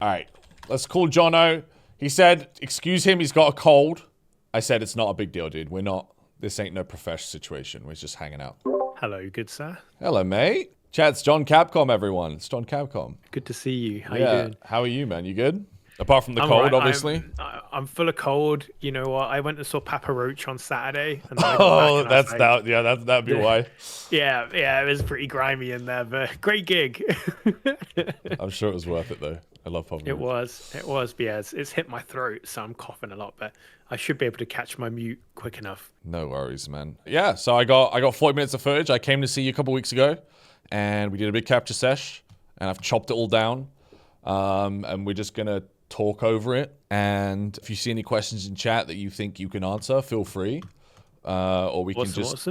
All right, let's call Jonno. He said, excuse him, he's got a cold. I said, it's not a big deal, dude. We're not, this ain't no professional situation. We're just hanging out. Hello, good sir. Hello, mate. Chat's John Capcom, everyone. It's John Capcom. Good to see you. How you doing? How are you, man? You good? Apart from the I'm cold, right. obviously. I'm full of cold. You know what? I went and saw Papa Roach on Saturday. And then I got back and that. Yeah, that'd be why. Yeah, it was pretty grimy in there, but great gig. I'm sure it was worth it, though. I love Papa Roach. It was, but yeah, it's hit my throat, so I'm coughing a lot, but I should be able to catch my mute quick enough. No worries, man. Yeah, so I got 40 minutes of footage. I came to see you a couple weeks ago, and we did a big capture sesh, and I've chopped it all down, and we're just gonna talk over it. And if you see any questions in chat that you think you can answer, feel free. Or we can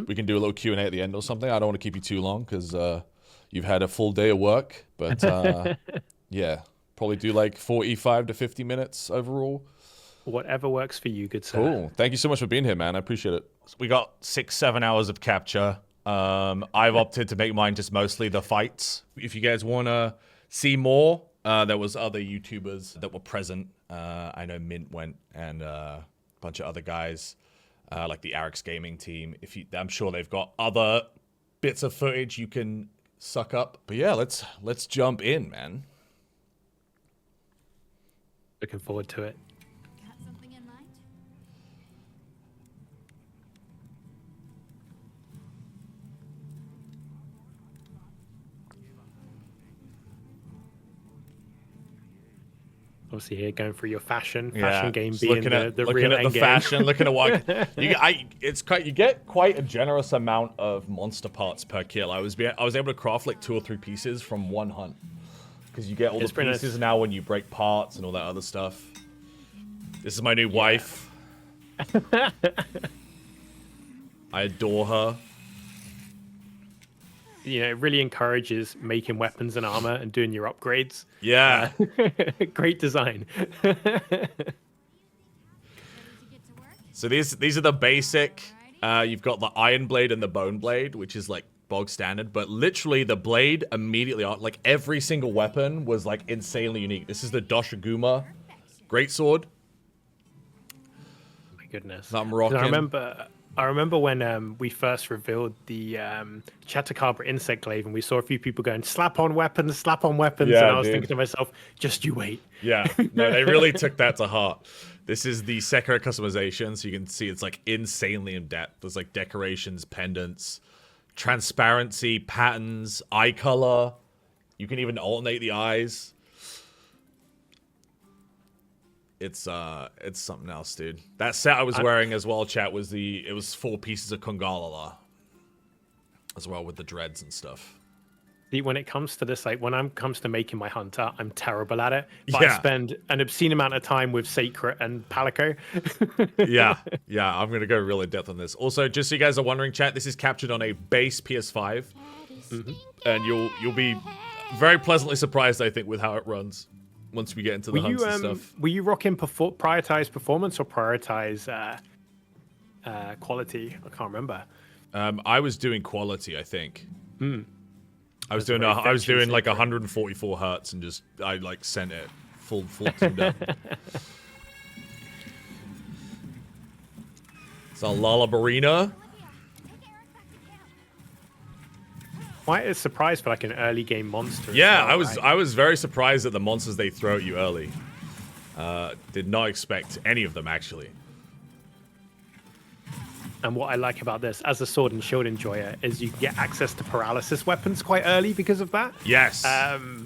we can do a little Q&A at the end or something. I don't want to keep you too long because you've had a full day of work, but yeah, probably do like 45 to 50 minutes overall. Whatever works for you, good sir. Cool. Thank you so much for being here, man. I appreciate it. We got 6-7 hours of capture. I've opted to make mine just mostly the fights. If you guys want to see more, there was other YouTubers that were present. I know Mint went and a bunch of other guys, like the Arix Gaming team. I'm sure they've got other bits of footage you can suck up. But yeah, let's jump in, man. Looking forward to it. Got something in mind? Obviously here going through your fashion game just being looking the looking real at the end game. fashion, looking at what you get quite a generous amount of monster parts per kill. I was able to craft like 2 or 3 pieces from one hunt because you get all the pieces now when you break parts and all that other stuff. This is my new wife. I adore her. You know, it really encourages making weapons and armor and doing your upgrades. Yeah. Great design. So these are the basic. You've got the iron blade and the bone blade, which is like bog standard, but literally the blade immediately, like every single weapon was like insanely unique. This is the Doshaguma greatsword. My goodness. I'm rocking. I remember when we first revealed the Chatacabra insect glaive, and we saw a few people going, slap on weapons, yeah, and I was thinking to myself, just you wait. Yeah, no, they really took that to heart. This is the Seikret customization, so you can see it's like insanely in depth. There's like decorations, pendants, transparency, patterns, eye color. You can even alternate the eyes. It's something else, dude. That set I was wearing as well, chat, was it was 4 pieces of Congalala as well with the dreads and stuff. See, when it comes to this, like when it comes to making my hunter, I'm terrible at it. But Yeah. I spend an obscene amount of time with Seikret and Palico. yeah, I'm gonna go really in depth on this. Also, just so you guys are wondering, chat, this is captured on a base PS5, and you'll be very pleasantly surprised, I think, with how it runs once we get into the hunts and stuff. Were you rocking prioritize performance or prioritize quality? I can't remember. I was doing quality, I think. I was doing like 144 hertz and I like sent it full tuned up. It's a Lala Barina. Quite a surprise for like an early game monster. Yeah, well, I was very surprised at the monsters they throw at you early. Did not expect any of them actually. And what I like about this, as a sword and shield enjoyer, is you get access to paralysis weapons quite early because of that. Yes.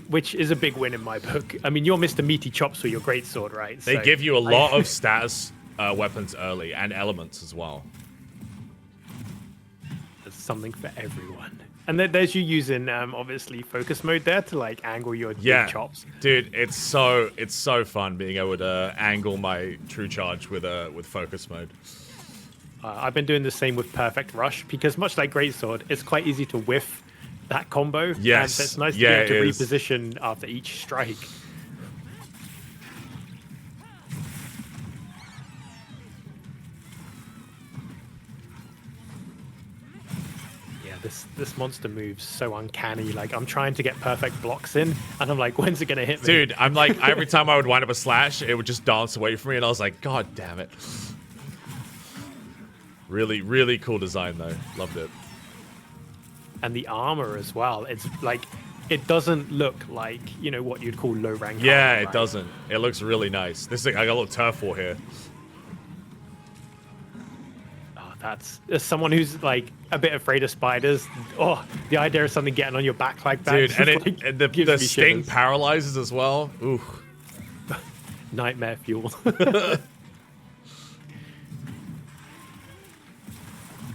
Which is a big win in my book. I mean, you're Mr. Meaty Chops with your greatsword, right? They give you a lot of status weapons early and elements as well. There's something for everyone. And there's you using obviously focus mode there to like angle your big chops. Dude, it's so fun being able to angle my true charge with focus mode. I've been doing the same with Perfect Rush because much like Greatsword, it's quite easy to whiff that combo. Yes. And so it's nice to be able to reposition after each strike. Yeah, this monster moves so uncanny. Like, I'm trying to get perfect blocks in, and I'm like, when's it gonna hit me? Dude, I'm like, every time I would wind up a slash, it would just dance away from me, and I was like, God damn it. Really, really cool design, though. Loved it. And the armor as well. It's like, it doesn't look like, you know, what you'd call low rank Yeah, armor, it right? doesn't. It looks really nice. This is like, I got a little turf war here. Oh, that's as someone who's like a bit afraid of spiders. Oh, the idea of something getting on your back like that, Dude, just, and, like, and the gives me sting shivers. paralyzes as well. Ooh. Nightmare fuel.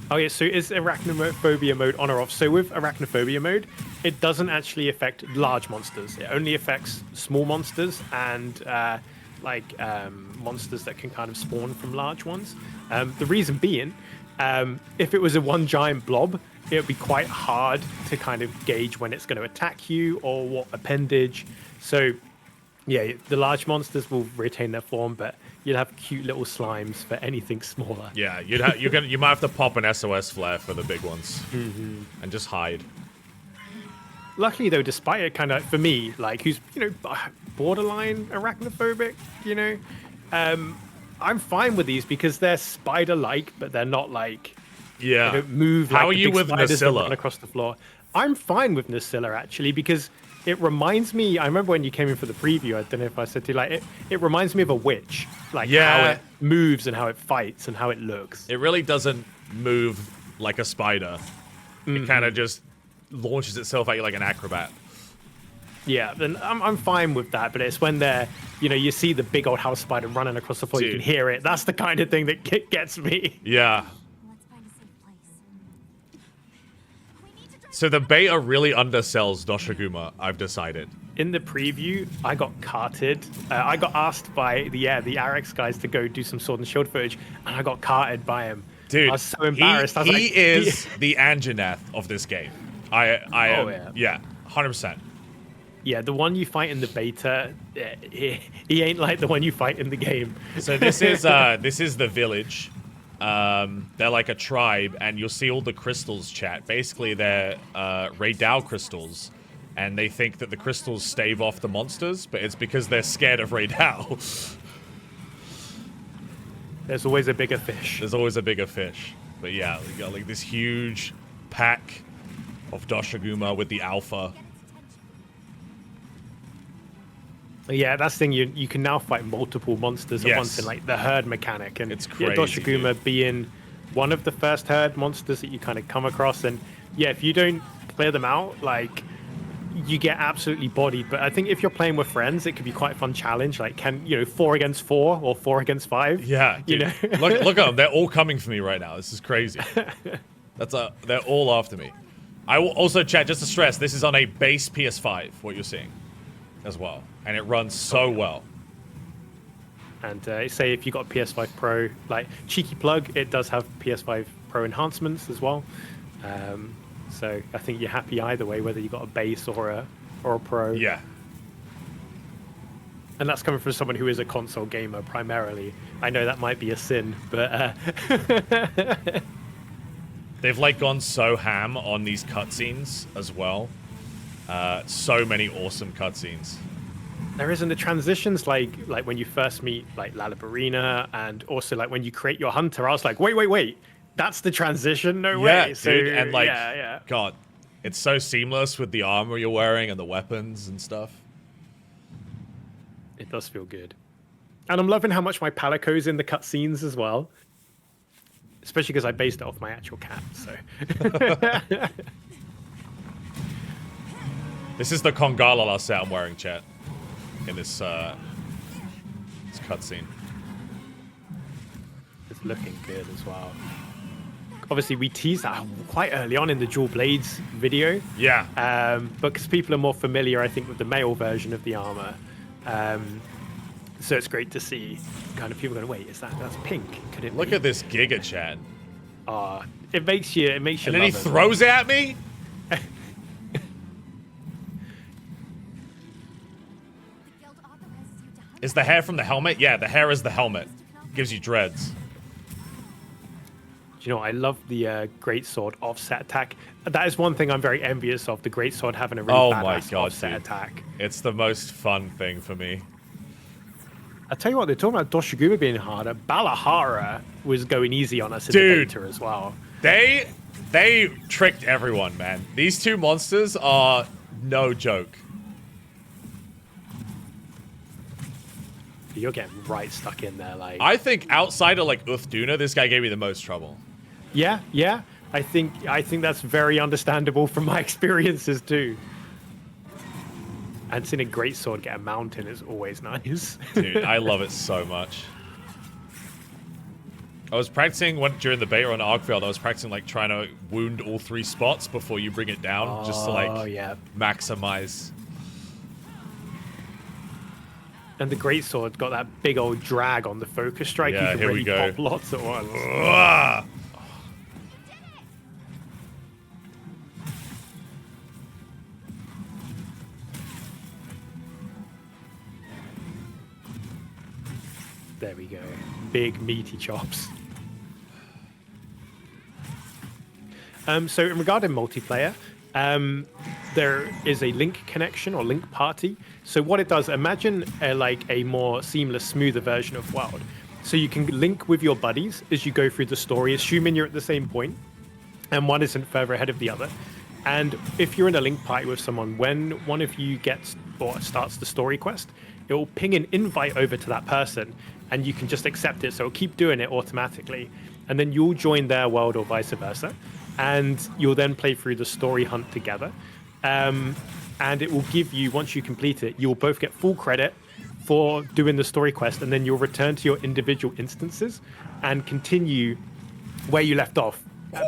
Oh yeah, so is Arachnophobia mode on or off? So with Arachnophobia mode, it doesn't actually affect large monsters. It only affects small monsters and monsters that can kind of spawn from large ones. The reason being, if it was a one giant blob, it would be quite hard to kind of gauge when it's going to attack you or what appendage. So yeah, the large monsters will retain their form, but you'll have cute little slimes for anything smaller. Yeah, you might have to pop an SOS flare for the big ones. And just hide. Luckily, though, despite it kind of, for me, like, who's, you know, borderline arachnophobic, you know, I'm fine with these because they're spider-like, but they're not like, Yeah. they don't move like How are the you big with spiders that Nasilla? run across the floor. I'm fine with Nasilla, actually, because it reminds me, I remember when you came in for the preview, I don't know if I said to you, like, it reminds me of a witch, like how Yeah. it moves and how it fights and how it looks. It really doesn't move like a spider. It kind of just launches itself at you like an acrobat. Yeah, then I'm fine with that, but it's when they're, you know, you see the big old house spider running across the floor, you Dude. can hear it. That's the kind of thing that gets me. Yeah. Let's find a safe place. We need to So the beta really undersells Doshaguma, I've decided. In the preview, I got carted. I got asked by the Arax guys to go do some sword and shield footage, and I got carted by him. Dude, I was so embarrassed. I was he like, is the Anjanath of this game. I am, yeah. yeah, 100%. Yeah, the one you fight in the beta, he ain't like the one you fight in the game. So this is the village. They're like a tribe, and you'll see all the crystals chat. Basically, they're Raydao crystals, and they think that the crystals stave off the monsters, but it's because they're scared of Raydao. There's always a bigger fish. There's always a bigger fish. But yeah, we got like this huge pack of Doshaguma with the alpha. Yeah, that's the thing. You can now fight multiple monsters at Yes. once in like the herd mechanic, and It's yeah, crazy, Doshaguma being one of the first herd monsters that you kind of come across, and yeah, if you don't clear them out, like you get absolutely bodied. But I think if you're playing with friends, it could be quite a fun challenge. Like, 4 against 4 or 4 against 5? Yeah, you dude. know. look at them. They're all coming for me right now. This is crazy. They're all after me. I will also, chat, just to stress, this is on a base PS5, what you're seeing as well. And it runs so well. And say if you got a PS5 Pro, like cheeky plug, it does have PS5 Pro enhancements as well. So I think you're happy either way, whether you got a base or a Pro. Yeah. And that's coming from someone who is a console gamer primarily. I know that might be a sin, but They've like gone so ham on these cutscenes as well. So many awesome cutscenes. there isn't the transitions like when you first meet like Lala Barina, and also like when you create your hunter. I was like, wait, that's the transition? No way. So, dude, and like, yeah. God, it's so seamless with the armor you're wearing and the weapons and stuff. It does feel good. And I'm loving how much my palico's in the cutscenes as well. Especially because I based it off my actual cat, so. This is the Congalala set I'm wearing, chat. In this cutscene. It's looking good as well. Obviously, we teased that quite early on in the Dual Blades video. Yeah. But because people are more familiar, I think, with the male version of the armor. So it's great to see kind of people going, wait, that's pink? Could it Look be? at this Giga, chat. It makes you And then he love it. throws it at me? Is the hair from the helmet? Yeah, the hair is the helmet. Gives you dreads. you know, I love the greatsword offset attack. That is one thing I'm very envious of, the greatsword having a really badass offset attack. It's the most fun thing for me. I tell you what, they're talking about Doshaguma being harder. Balahara was going easy on us in the beta as well. They tricked everyone, man. These two monsters are no joke. You're getting right stuck in there, like. I think outside of like Uth Duna, this guy gave me the most trouble. Yeah. I think that's very understandable from my experiences too. And seeing a greatsword get a mountain is always nice. Dude, I love it so much. I was practicing during the beta on Arkfield. I was practicing like trying to wound all 3 spots before you bring it down, just to like maximize. And the greatsword got that big old drag on the focus strike. Yeah, you can here really we go. pop lots at once. There we go. Big meaty chops. So in regarding multiplayer, there is a link connection or link party. So what it does, imagine like a more seamless, smoother version of World. So you can link with your buddies as you go through the story, assuming you're at the same point, and one isn't further ahead of the other. And if you're in a link party with someone, when one of you gets or starts the story quest, it will ping an invite over to that person, and you can just accept it. So it'll keep doing it automatically, and then you'll join their world or vice versa, and you'll then play through the story hunt together. And it will give you, once you complete it, you'll both get full credit for doing the story quest, and then you'll return to your individual instances and continue where you left off,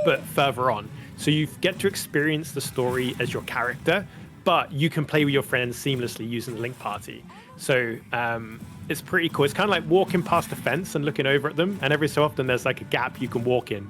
but further on. So you get to experience the story as your character, but you can play with your friends seamlessly using the link party. So it's pretty cool. It's kind of like walking past a fence and looking over at them, and every so often there's like a gap you can walk in.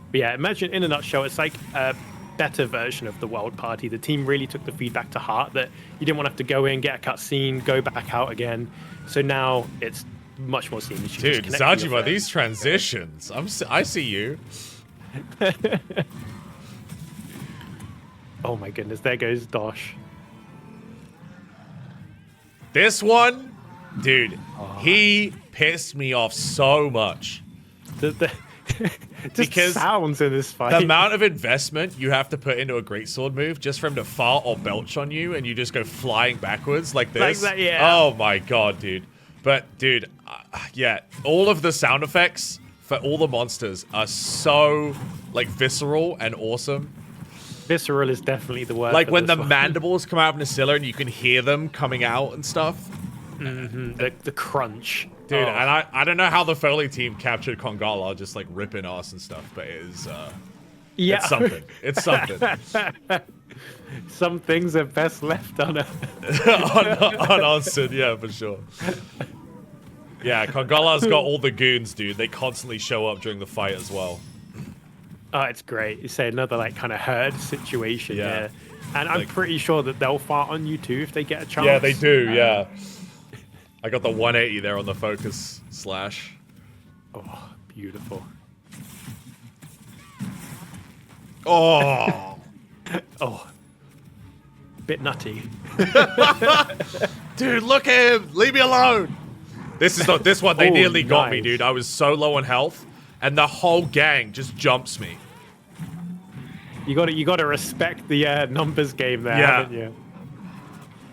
But yeah, imagine in a nutshell, it's like a better version of the World Party. The team really took the feedback to heart that you didn't want to have to go in, get a cutscene, go back out again. So now it's much more seamless. You Dude, Zajima, these transitions. I see you. Oh my goodness, there goes Dosh. This one, dude, he pissed me off so much. Just because sounds in this fight. The amount of investment you have to put into a greatsword move just for him to fart or belch on you, and you just go flying backwards like this. Like that, yeah. Oh my god, dude. But dude, yeah, all of the sound effects for all the monsters are so like visceral and awesome. Visceral is definitely the word. Like when the mandibles come out of Nasilla and you can hear them coming out and stuff. Mm-hmm. The crunch. Dude, and I don't know how the Foley team captured Congalala, just like ripping ass and stuff, but it is, yeah. It's something. It's something. Some things are best left unanswered, yeah, for sure. Yeah, Congala's got all the goons, dude. They constantly show up during the fight as well. Oh, it's great. You say another like kind of herd situation. Yeah. And I'm pretty sure that they'll fart on you too if they get a chance. Yeah, they do, yeah. I got the 180 there on the focus slash. Oh, beautiful. Oh. Oh. Bit nutty. Dude, look at him. Leave me alone. This is not this one. They nearly got me, nice. dude. I was so low on health, and the whole gang just jumps me. You got to respect the numbers game there, haven't you?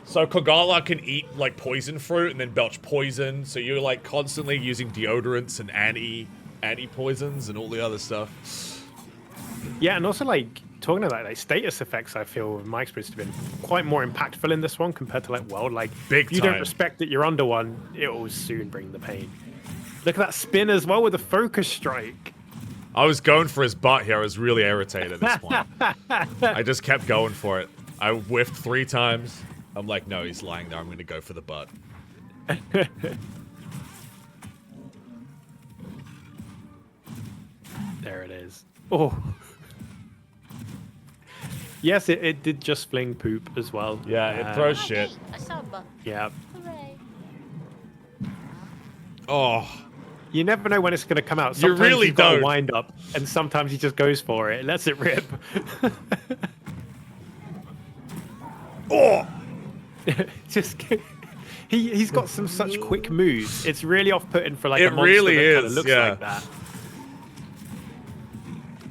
So Kogala can eat like poison fruit and then belch poison. So you're like constantly using deodorants and anti-poisons and all the other stuff. Yeah, and also like talking about like status effects, I feel in my experience have been quite more impactful in this one compared to like World. Like Big if you time. don't respect that you're under one, it will soon bring the pain. Look at that spin as well with the focus strike. I was going for his butt here. I was really irritated at this point. I just kept going for it. I whiffed 3 times. I'm like, no, he's lying there. I'm going to go for the butt. There it is. Oh. Yes, it did just fling poop as well. Yeah, it throws shit. A sub. Yeah. Hooray. Oh, You never know when it's going to come out. Sometimes really you've got don't. a wind up, and sometimes he just goes for it. Lets it rip. oh. Just he's got some such quick moves. It's really off-putting for like It a monster really that kind of is, looks yeah. like that.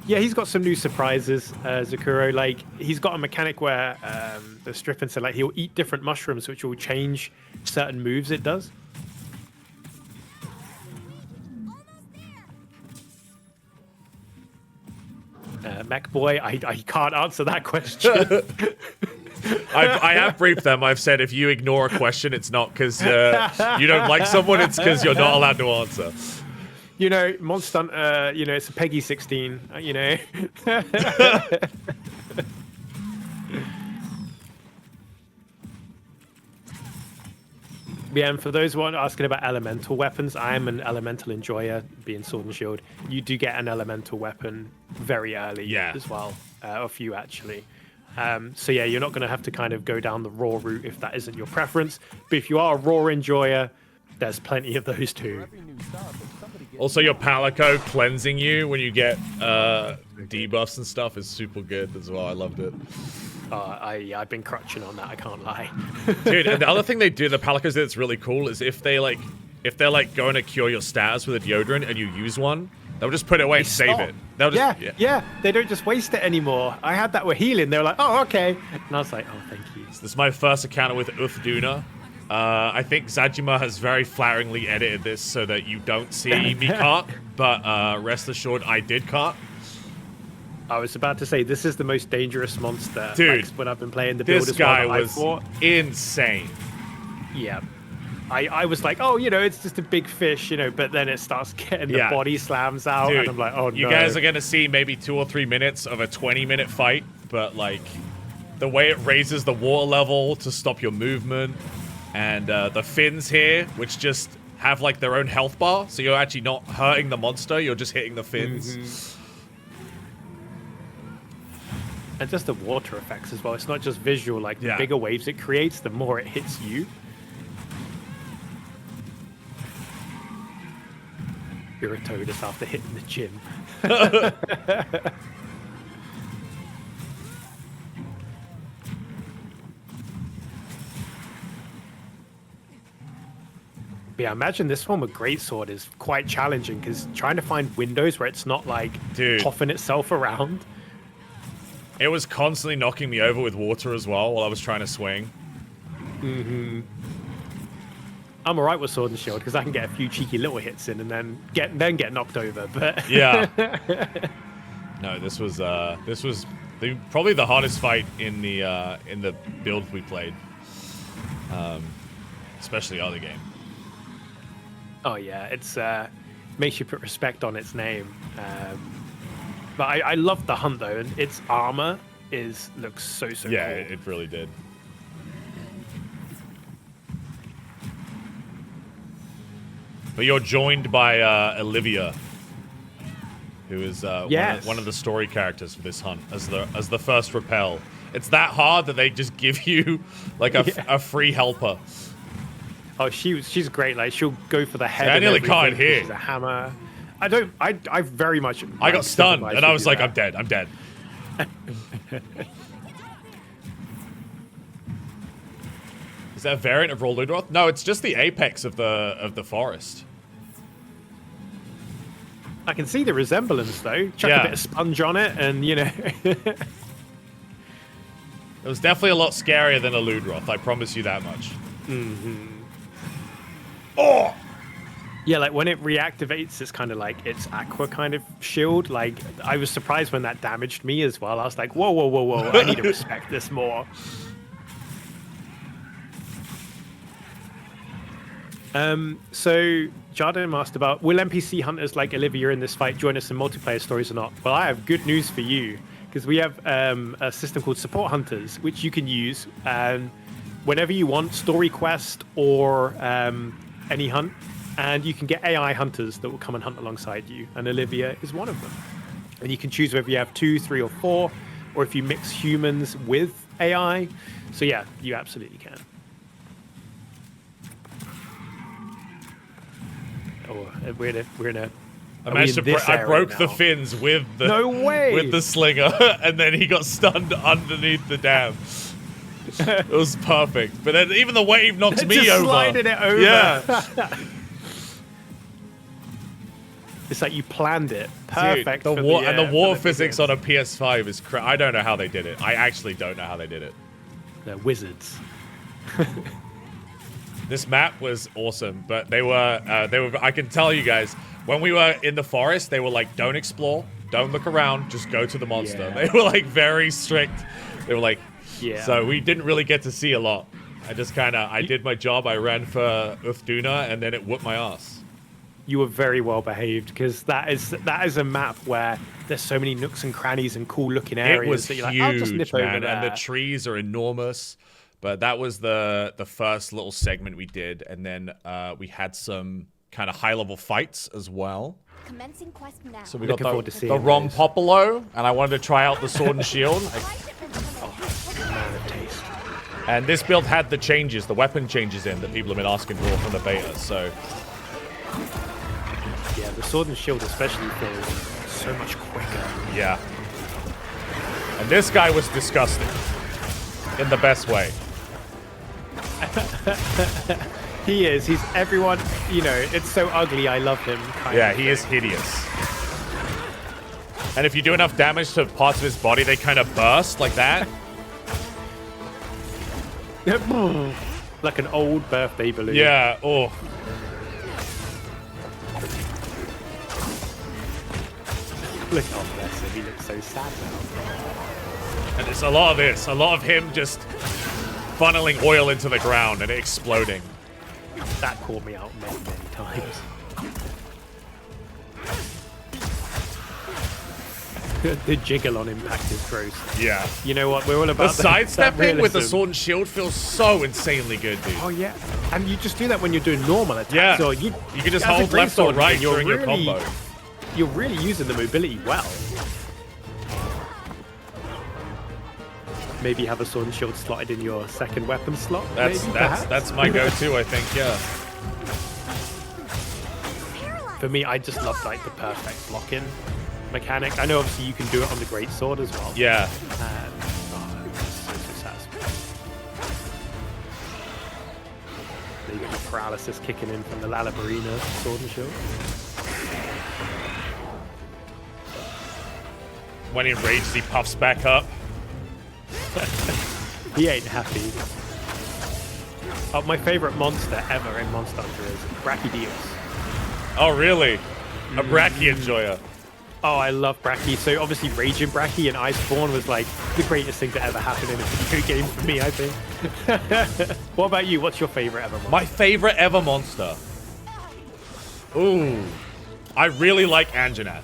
Yeah, he's got some new surprises, Zakuro. Like he's got a mechanic where the Strippin said like he'll eat different mushrooms, which will change certain moves it does. Mech boy, I can't answer that question. I have briefed them. I've said if you ignore a question, it's not because you don't like someone. It's because you're not allowed to answer. You know, Monster Hunter, you know, it's a Peggy 16, you know. Yeah, and for those who are asking about elemental weapons, I am an elemental enjoyer, being Sword and Shield. You do get an elemental weapon very early as well, a few actually. So yeah, you're not going to have to kind of go down the raw route if that isn't your preference. But if you are a raw enjoyer, there's plenty of those too. Also, your Palico cleansing you when you get debuffs and stuff is super good as well. I loved it. I've been crutching on that, I can't lie. Dude, and the other thing they do, the Palicos that's really cool, is if they're like going to cure your stats with a deodorant and you use one, they'll just put it away and save it. They'll just, yeah, they don't just waste it anymore. I had that with healing. They were like, oh, okay. And I was like, oh, thank you. This is my first encounter with Uth Duna. I think Zajima has very flatteringly edited this so that you don't see me cart, but rest assured I did cart. I was about to say, this is the most dangerous monster. Dude, like, when I've been playing the build this as well guy that was I fought. insane. Yeah. I was like, oh, you know, it's just a big fish, you know, but then it starts getting the body slams out, Dude, and I'm like, oh, no. You guys are going to see maybe 2 or 3 minutes of a 20-minute fight, but, like, the way it raises the water level to stop your movement, and the fins here, which just have, like, their own health bar, so you're actually not hurting the monster, you're just hitting the fins. Mm-hmm. And just the water effects as well. It's not just visual, like the bigger waves it creates, the more it hits you. You're a Toadus after hitting the gym. Yeah, imagine this one with Greatsword is quite challenging because trying to find windows where it's not like puffing itself around. It was constantly knocking me over with water as well while I was trying to swing. Mm-hmm. I'm alright with Sword and Shield because I can get a few cheeky little hits in and then get knocked over. But yeah, no, this was probably the hardest fight in the build we played, especially other game. Oh yeah, it's makes you put respect on its name. But I love the hunt though, and its armor looks so cool. Yeah, it really did. But you're joined by Olivia, who is one of the story characters for this hunt as the first repel. It's that hard that they just give you like a free helper. Oh, she's great. Like she'll go for the head. I nearly caught it here. She's a hammer. I very much. I got stunned, and I was like, I'm dead. I'm dead. Is that a variant of Roll Ludroth? No, it's just the apex of the forest. I can see the resemblance though. Chuck a bit of sponge on it, and you know. It was definitely a lot scarier than a Ludroth. I promise you that much. Mm-hmm. Oh. Yeah, like when it reactivates, it's kind of like its aqua kind of shield. Like I was surprised when that damaged me as well. I was like, whoa, whoa, whoa, whoa! I need to respect this more. So Jardin asked about, will NPC hunters like Olivia in this fight join us in multiplayer stories or not? Well, I have good news for you because we have a system called Support Hunters, which you can use whenever you want, story quest or any hunt. And you can get AI hunters that will come and hunt alongside you. And Olivia is one of them. And you can choose whether you have 2, 3, or 4, or if you mix humans with AI. So yeah, you absolutely can. Oh, we're in a. I are we managed in to. this I area broke the now? fins with the. No way! With the slinger, and then he got stunned underneath the dam. It was perfect. But then even the wave knocks me Just over. sliding it over. Yeah. It's like you planned it perfect. Dude, the for and the water for physics videos. on a PS5 is I don't know how they did it. I actually don't know how they did it. They're wizards. This map was awesome, but they were I can tell you guys, when we were in the forest, they were like, don't explore, don't look around, just go to the monster. Yeah. They were like very strict. They were like, Yeah. So we didn't really get to see a lot. I just I did my job, I ran for Uth Duna, and then it whooped my ass. You were very well behaved because that is a map where there's so many nooks and crannies and cool looking areas It was that you're huge, like, I'll just nip over man, there. and the trees are enormous. But that was the first little segment we did, and then we had some kind of high-level fights as well. Commencing quest now. So we Looking got forward to the seeing Rom those. Popolo, and I wanted to try out the Sword and Shield. Man of taste. And this build had the changes, the weapon changes in that people have been asking for from the beta. So Yeah, the sword and shield especially feels so much quicker. yeah. And this guy was disgusting in the best way. He is. He's everyone. You know, it's so ugly. I love him. Kind Yeah, of he thing. is hideous. And if you do enough damage to parts of his body, they kind of burst like that. Like an old birthday balloon. Yeah. Oh. Look, oh bless him. He looks so sad now. And it's a lot of this. A lot of him just funneling oil into the ground and it exploding. That caught me out many, many times. The jiggle on impact is gross. Yeah. You know what? We're all The about that sidestepping with the realism. sword and shield feels so insanely good, dude. Oh yeah, and you just do that when you're doing normal attacks. Yeah. So you You can just as a hold left or greatsword, right you're during your really- combo. You're really using the mobility well. Maybe have a sword and shield slotted in your second weapon slot. maybe, perhaps? That's my go-to, I think. Yeah. For me, I just love like the perfect blocking mechanic. I know obviously you can do it on the greatsword as well. Yeah. It's so satisfying. Then you got your paralysis kicking in from the Lala Barina sword and shield. When he enrages, he puffs back up. He ain't happy. Oh, my favorite monster ever in Monster Hunter is Brachydios. Oh, really? A Bracky enjoyer. Oh, I love Bracky. So obviously Raging Bracky and Iceborne was like the greatest thing to ever happen in a video game for me, I think. What about you? What's your favorite ever monster? My favorite ever monster. Ooh. I really like Anjanath.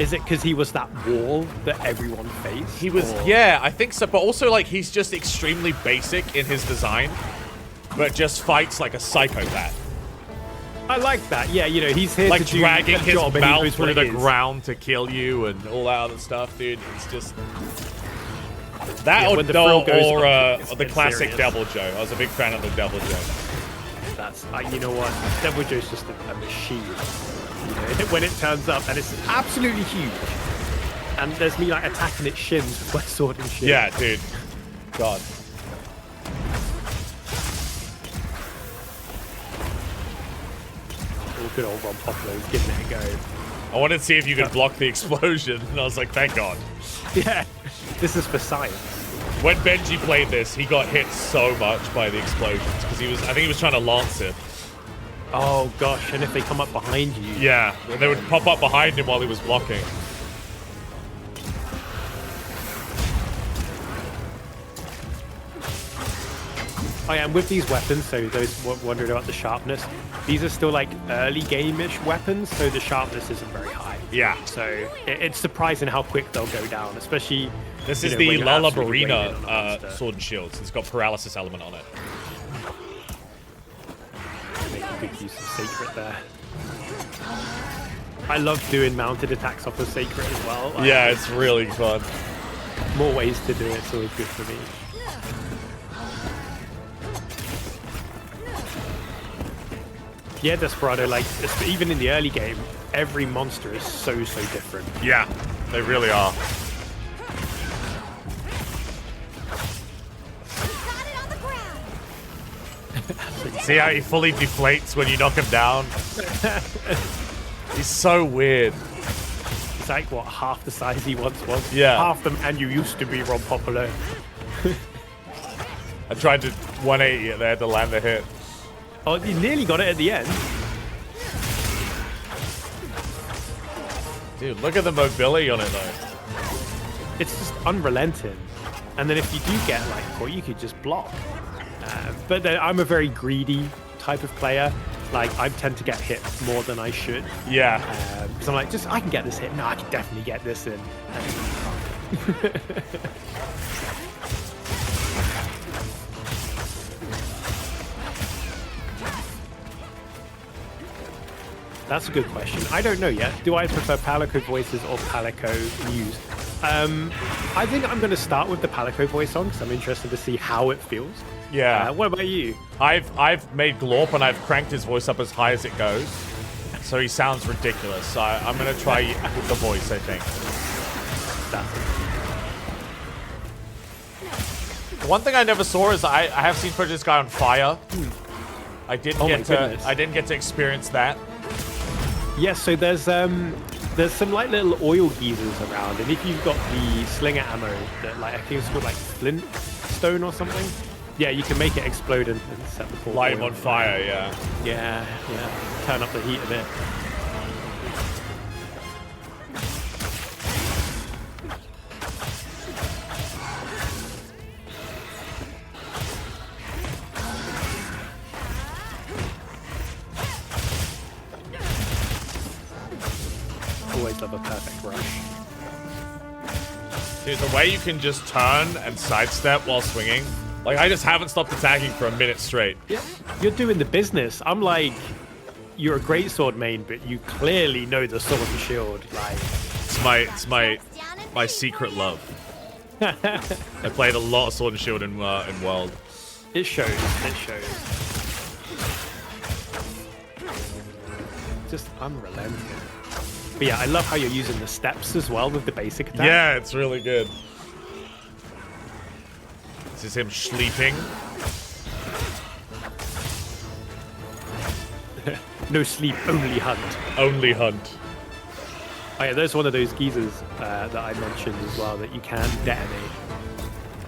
Is it because he was that wall that everyone faced? He was, or- yeah, I think so. But also, like, he's just extremely basic in his design, but just fights like a psychopath. I like that. Yeah, you know, he's here Like to do dragging a his job and he mouth knows what through the it is. ground to kill you and all that other stuff, dude. It's just that Yeah, or, when the frill goes or up, it's classic serious. Devil Joe. I was a big fan of the Devil Joe. That's, you know what? Devil Joe's just a machine. You know, when it turns up, and it's absolutely huge. And there's me like attacking its shins with my sword and shield. Yeah, dude. God. All good old Ron Popolo's giving it a go. I wanted to see if you could block the explosion, and I was like, thank God. Yeah, this is for science. When Benji played this, he got hit so much by the explosions because I think he was trying to lance it. Oh gosh, and if they come up behind you, Yeah, and they would pop up behind him while he was blocking. Oh yeah, and with these weapons, so those wondering about the sharpness, these are still like early game-ish weapons, so the sharpness isn't very high. Yeah. So it's surprising how quick they'll go down, especially. This you is know, the when you're Lala absolutely raining on a Barina monster. sword and shields. It's got paralysis element on it. Making good use of Seikret there. I love doing mounted attacks off of Seikret as well. Like, Yeah, it's really fun. more ways to do it, it's always good for me. Yeah, Desperado, like, even in the early game, every monster is so different. Yeah, they really are. Got it on the ground. See how he fully deflates when you knock him down? He's so weird. It's like, what, half the size he once was? Yeah. Half them, and you used to be Rob Popular. I tried to 180 it there to land the hit. Oh, you nearly got it at the end. Dude, look at the mobility on it though. It's just unrelenting. And then if you do get like caught, you could just block. But then I'm a very greedy type of player. Like, I tend to get hit more than I should. Yeah. Because I'm like, I can get this hit. No, I can definitely get this in. That's a good question. I don't know yet. Do I prefer Palico voices or Palico news? I think I'm going to start with the Palico voice on because I'm interested to see how it feels. Yeah. What about you? I've made Glorp and I've cranked his voice up as high as it goes. So he sounds ridiculous. So I'm going to try with the voice, I think. One thing I never saw is I have seen footage of this guy on fire. I didn't get to experience that. Yes, so there's some like little oil geezers around, and if you've got the slinger ammo that like I think it's called like flint stone or something, yeah, you can make it explode and set the pool. Light him on fire, yeah. Yeah. Turn up the heat a bit. Always love a perfect rush. Dude, the way you can just turn and sidestep while swinging. Like, I just haven't stopped attacking for a minute straight. Yeah, you're doing the business. I'm like, you're a great sword main, but you clearly know the sword and shield. Like, It's my secret love. I played a lot of sword and shield in World. it shows. It shows. Just unrelenting. But yeah, I love how you're using the steps as well with the basic attack. Yeah, it's really good. This is him sleeping. No sleep, only hunt. Only hunt. Oh yeah, there's one of those geezers that I mentioned as well that you can detonate.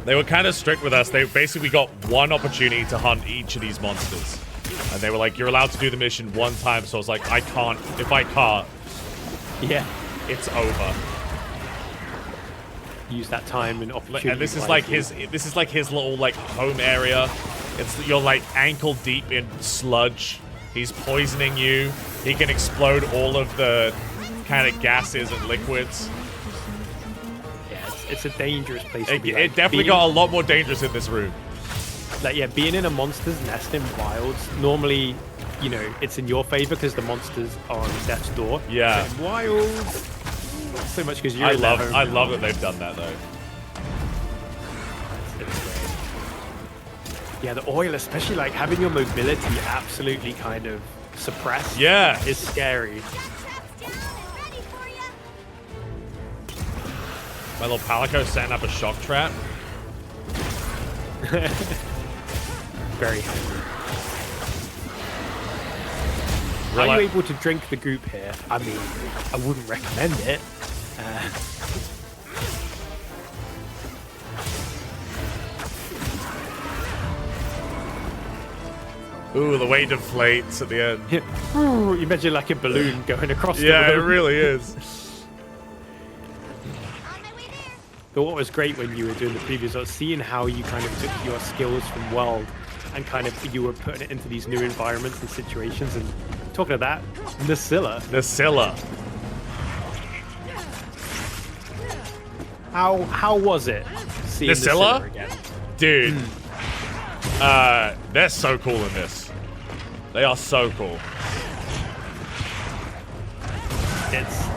They were kind of strict with us. They basically got one opportunity to hunt each of these monsters. And they were like, you're allowed to do the mission one time. So I was like, I can't. If I can't, Yeah. it's over. Use that time and opportunity. And this is like his little like home area. It's you're like ankle deep in sludge. He's poisoning you. He can explode all of the kind of gases and liquids. Yeah, it's a dangerous place to be. It definitely got a lot more dangerous in this room. Like, yeah, being in a monster's nest in wilds, normally, you know, it's in your favor because the monsters are on death's door. Yeah. But in wilds, not so much because you're I in their love home. that they've done that though. It's great. Yeah, the oil, especially like having your mobility absolutely kind of suppressed. Yeah. Is scary. Traps down and ready for ya. My little Palico setting up a shock trap. Very handy. Reli- Are you able to drink the goop here? I mean, I wouldn't recommend it. Ooh, the way it deflates at the end. Ooh, imagine like a balloon going across the Yeah, it room. really is. On my way there. But what was great when you were doing the previews was seeing how you kind of took your skills from World and kind of you were putting it into these new environments and situations. And talking of that, Nasilla. Nasilla. How was it seeing Nasilla? Nasilla again? Dude. They're so cool in this. They are so cool.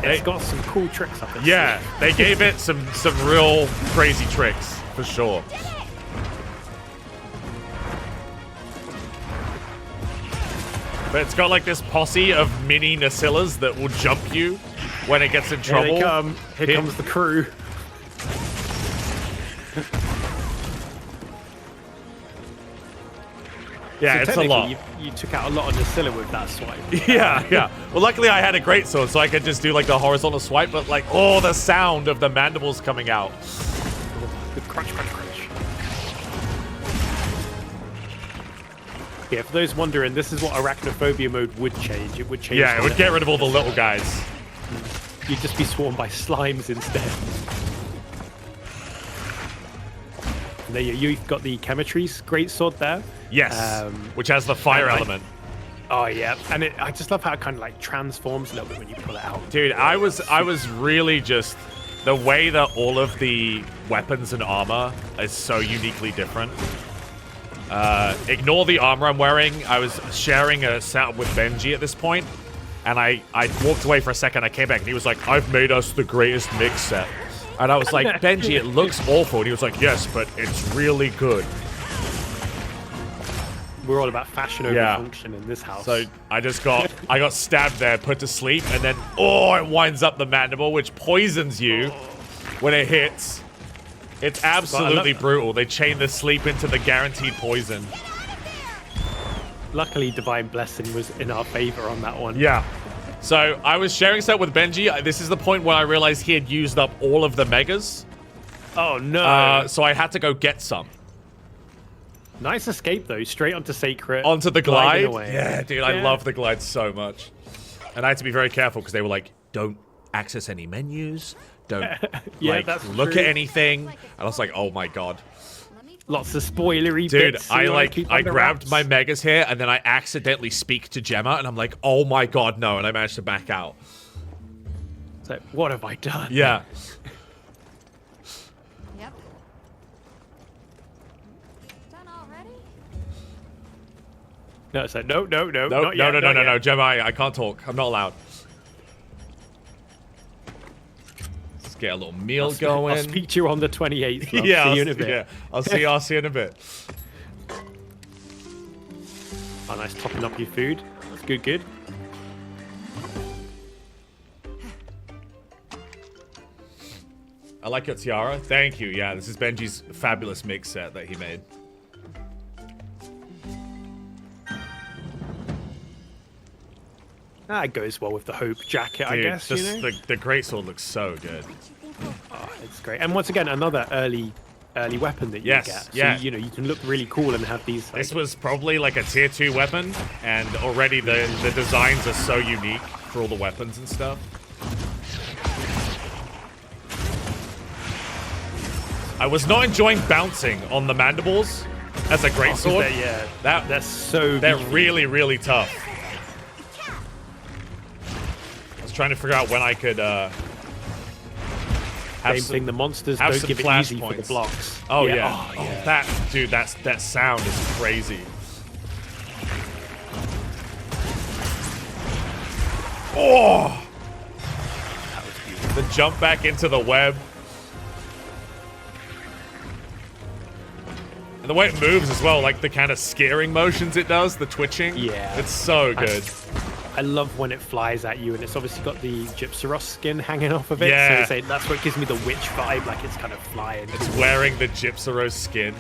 It's got some cool tricks up its Yeah, sleeve. they gave it some real crazy tricks, for sure. But it's got like this posse of mini Nacillas that will jump you when it gets in trouble. Here they come. Here comes the crew. Yeah, So it's a lot. You took out a lot of Nacilla with that swipe. Yeah, yeah. Well, luckily I had a great sword, so I could just do like the horizontal swipe, but like, oh, the sound of the mandibles coming out. The crunch, crunch, crunch. Yeah, for those wondering, this is what Arachnophobia mode would change. It would change. Yeah, it would get rid of all the little guys. You'd just be swarmed by slimes instead. And there you've got the Chemistry's great sword there. Yes, which has the fire and, like, element. Oh yeah, and I just love how it kind of like transforms a little bit when you pull it out. Dude, I was really just the way that all of the weapons and armor is so uniquely different. Ignore the armor I'm wearing. I was sharing a setup with Benji at this point, and I walked away for a second. I came back, and he was like, "I've made us the greatest mix set." And I was like, "Benji, it looks awful." And he was like, "Yes, but it's really good." We're all about fashion over function in this house. So I got stabbed there, put to sleep, and then it winds up the mandible, which poisons you when it hits. It's absolutely brutal. They chain the sleep into the guaranteed poison. Luckily, Divine Blessing was in our favor on that one. Yeah. So I was sharing set with Benji. This is the point where I realized he had used up all of the megas. Oh no. So I had to go get some. Nice escape though, straight onto Seikret. Onto the glide. Away. Yeah, dude, I love the glide so much. And I had to be very careful because they were like, don't access any menus. Don't look at anything. And I was like, oh my god. Lots of spoilery dude, bits. I grabbed my megas here and then I accidentally speak to Gemma and I'm like, oh my god, no, and I managed to back out. So what have I done? Yeah. Yep. Done already? No, so no, No, Gemma, I can't talk. I'm not allowed. Let's get a little meal going. I'll speak to you on the 28th. Yeah, see you in a bit. Yeah, I'll see you in a bit. Oh, nice topping up your food. That's good. I like your tiara. Thank you. Yeah, this is Benji's fabulous mix set that he made. That goes well with the Hope jacket, Dude, I guess. Just you know? the greatsword looks so good. Oh, it's great. And once again, another early weapon that you get. So, yeah. you can look really cool and have these. Like, This was probably like a tier 2 weapon, and already the designs are so unique for all the weapons and stuff. I was not enjoying bouncing on the mandibles as a greatsword. That's so. They're beefy. really, really tough. I was trying to figure out when I could Same thing. The monsters have don't some give it flash easy points. for the blocks. Oh yeah. That sound is crazy. Oh! That was beautiful. The jump back into the web. And the way it moves as well, like the kind of scaring motions it does, the twitching. Yeah. It's so good. I love when it flies at you, and it's obviously got the Gypsyros skin hanging off of it. Yeah. So that's what gives me the witch vibe, like it's kind of flying. It's wearing the Gypsyros skin.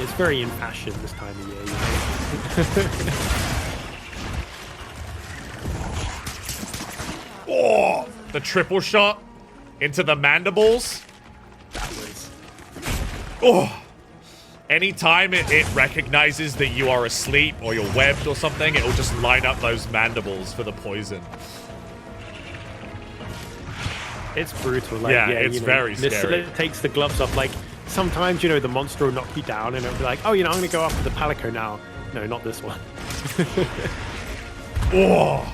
It's very in fashion this time of year. You know? Oh! The triple shot into the mandibles. That was. Oh! Anytime it recognizes that you are asleep or you're webbed or something, it will just line up those mandibles for the poison. It's brutal. Like, yeah, it's very scary. It takes the gloves off. Like, sometimes, the monster will knock you down and it'll be like, oh, I'm going to go after the Palico now. No, not this one. Oh!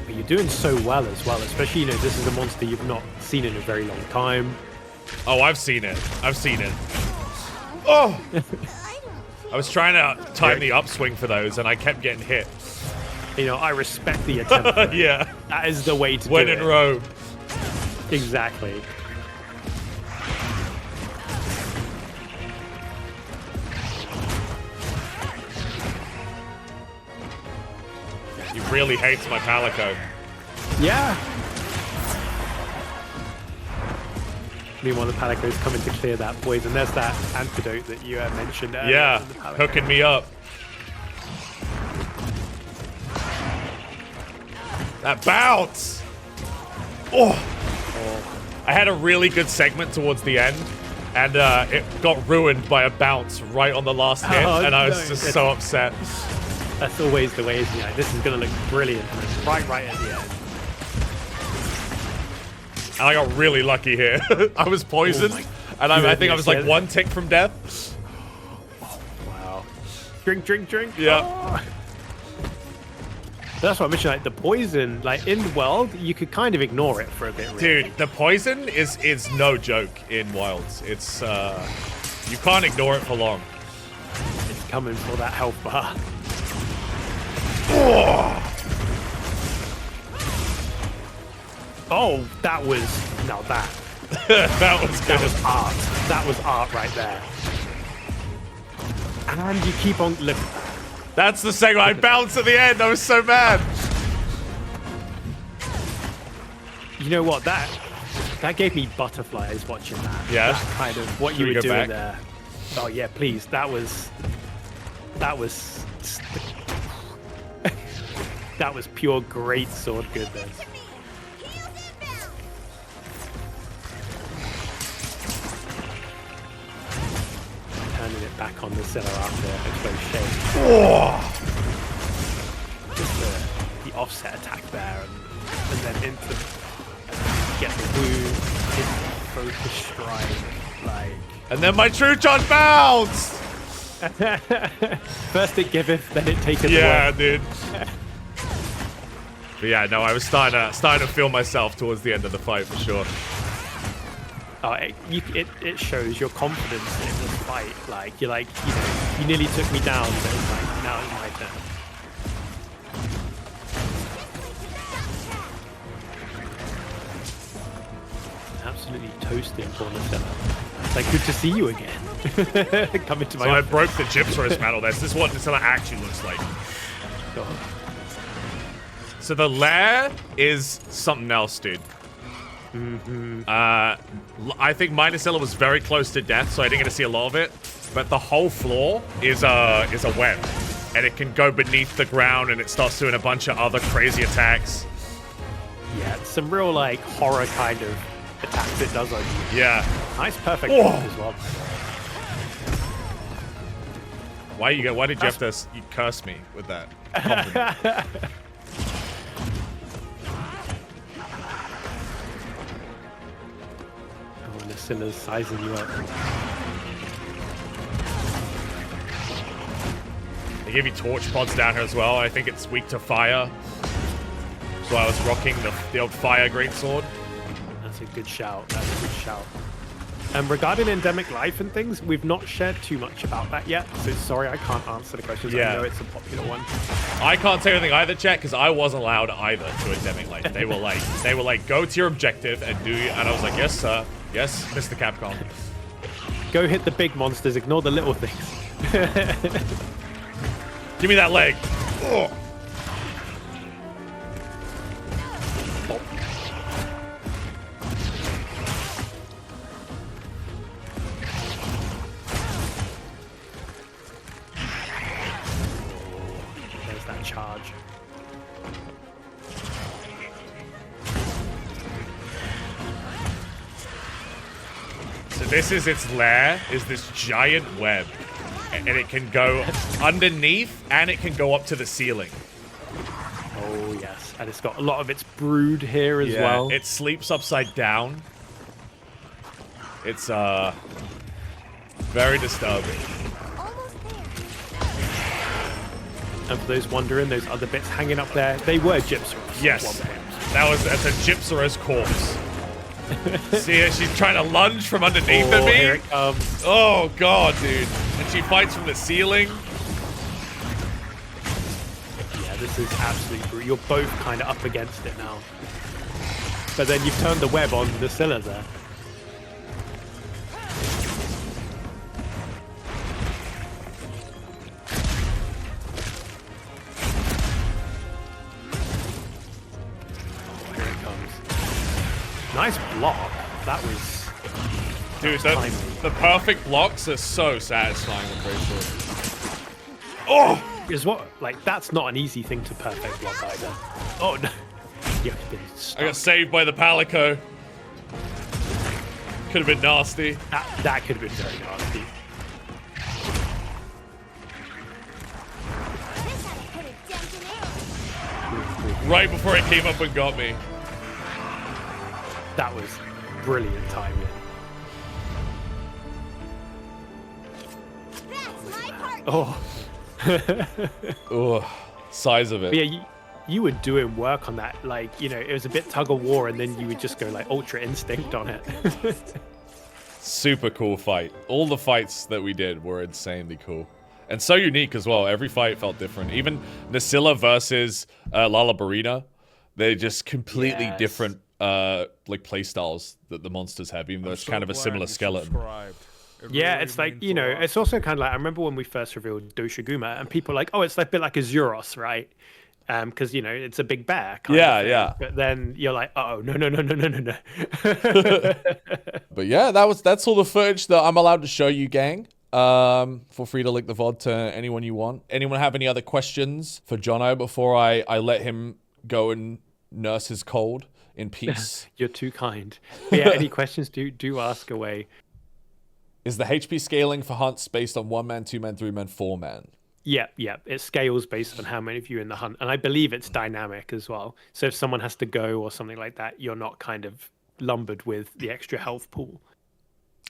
But you're doing so well as well, especially, this is a monster you've not seen in a very long time. Oh, I've seen it. Oh! I was trying to time the upswing for those, and I kept getting hit. I respect the attempt. Yeah. That is the way to When do in it. Rome. Exactly. He really hates my Palico. Yeah. Meanwhile, the Palico's coming to clear that poison. There's that antidote that you mentioned earlier. Yeah, in the Palico. hooking me up. That bounce! Oh! I had a really good segment towards the end, and it got ruined by a bounce right on the last hit, and I was just so upset. That's always the way, isn't it? Like, this is going to look brilliant. And it's right at the end. And I got really lucky here. I was poisoned, and I think I was like one tick from death. Wow. Drink. Yeah. Oh. That's what I mentioned, like the poison, like in the world, you could kind of ignore it for a bit, really. Dude, the poison is no joke in Wilds. It's you can't ignore it for long. It's coming for that health bar. Oh, that was that was art. That was art right there. And you keep on look. That's the segment. I bounced at the end. I was so mad. You know what? That gave me butterflies watching that. Yeah. That's kind of what Should you we were go doing back? there. Oh yeah, please. That was that was pure great sword goodness. Turning it back on the center after exposed shape. Just the offset attack there, and then into get the wound, into focus strike, like. And then my true charge bounced. First it giveth, then it taketh Yeah, away. dude. But yeah, no, I was starting to feel myself towards the end of the fight for sure. Oh, it shows your confidence in this fight. Like you're like, you know, you nearly took me down, but it's like now it's my turn. Absolutely toasting Cornerstone. It's like good to see you again. Come into my So I office. broke the Gypsaros medal. This is what Nutella actually looks like. God. So the Lair is something else, dude. I think my Nutella was very close to death, so I didn't get to see a lot of it. But the whole floor is a web, and it can go beneath the ground, and it starts doing a bunch of other crazy attacks. Yeah, it's some real like horror kind of attacks it does on you. Yeah. Nice, perfect Whoa. block as well. Why did you have to you curse me with that compliment? Oh, Lucilla's sizing you up. They give you torch pods down here as well. I think it's weak to fire. So I was rocking the old fire greatsword. That's a good shout. That's a good shout. Regarding endemic life and things, we've not shared too much about that yet. So sorry, I can't answer the questions. Yeah. I know it's a popular one. I can't say anything either, chat, because I wasn't allowed either to endemic life. They were like, go to your objective and do. And I was like, yes, sir. Yes, Mr. Capcom. Go hit the big monsters. Ignore the little things. Give me that leg. Ugh. There's that charge. So this is its lair, is this giant web. And it can go underneath, and it can go up to the ceiling. Oh yes, and it's got a lot of its brood here as well. It sleeps upside down. It's very disturbing. And for those wondering, those other bits hanging up there, they were Gypsaros. Yes, that's a Gypsaros corpse. See her, she's trying to lunge from underneath at me. Here it comes. Oh god, dude. And she fights from the ceiling. Yeah, this is absolutely brutal. You're both kind of up against it now. But then you've turned the web on the Scylla there. Nice block. That was... Dude, timely. the perfect blocks are so satisfying on Bracelet. Oh! Is what, like, that's not an easy thing to perfect block either. Oh, no. You have been I stuck. got saved by the Palico. Could have been nasty. That could have been very nasty. This had to put a dent in it. Right before it came up and got me. That was brilliant timing. That's my part. Oh. Ugh, size of it. But yeah, you were doing work on that. Like, you know, it was a bit tug of war, and then you would just go like Ultra Instinct on it. Super cool fight. All the fights that we did were insanely cool. And so unique as well. Every fight felt different. Even Nasilla versus Lala Barina, they're just completely Yes. different like playstyles that the monsters have, even though it's kind of a similar skeleton. Yeah, it's like, you know, it's also kind of like, I remember when we first revealed Doshaguma, and people were like, oh, it's like a bit like a Zuros, right? Because, you know, it's a big bear. Kind Yeah, of thing. yeah. But then you're like, oh, no. But yeah, that's all the footage that I'm allowed to show you, gang. Feel free to link the VOD to anyone you want. Anyone have any other questions for Jonno before I let him go and nurse his cold in peace? You're too kind. But yeah, any questions, do ask away. Is the HP scaling for hunts based on 1 man, 2 man, 3 man, 4 man? Yeah. It scales based on how many of you in the hunt. And I believe it's dynamic as well. So if someone has to go or something like that, you're not kind of lumbered with the extra health pool.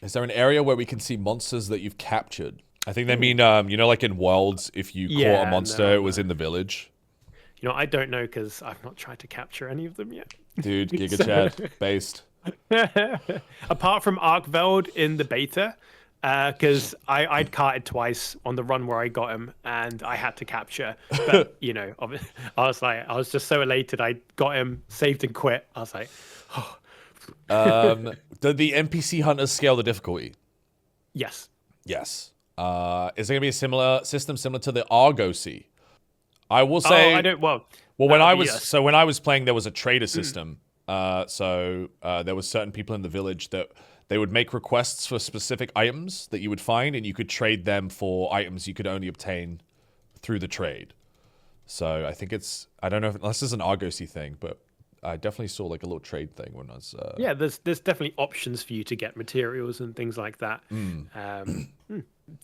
Is there an area where we can see monsters that you've captured? I think they mean, you know, like in Worlds, if you caught Yeah, a monster, no, it was in the village. You know, I don't know because I've not tried to capture any of them yet. Dude, Giga Chad, based. Apart from Arkveld in the beta, because I'd carted twice on the run where I got him and I had to capture. But, you know, I was just so elated. I got him, saved and quit. I was like, oh. Did the NPC hunters scale the difficulty? Yes. Yes. Is there going to be a similar system similar to the Argosy? I will say... I don't... Well, when I was yes. so when I was playing, there was a trader system. So there was certain people in the village that they would make requests for specific items that you would find, and you could trade them for items you could only obtain through the trade. So I think it's, I don't know if this is an Argosy thing, but I definitely saw like a little trade thing when I was. Yeah, there's definitely options for you to get materials and things like that.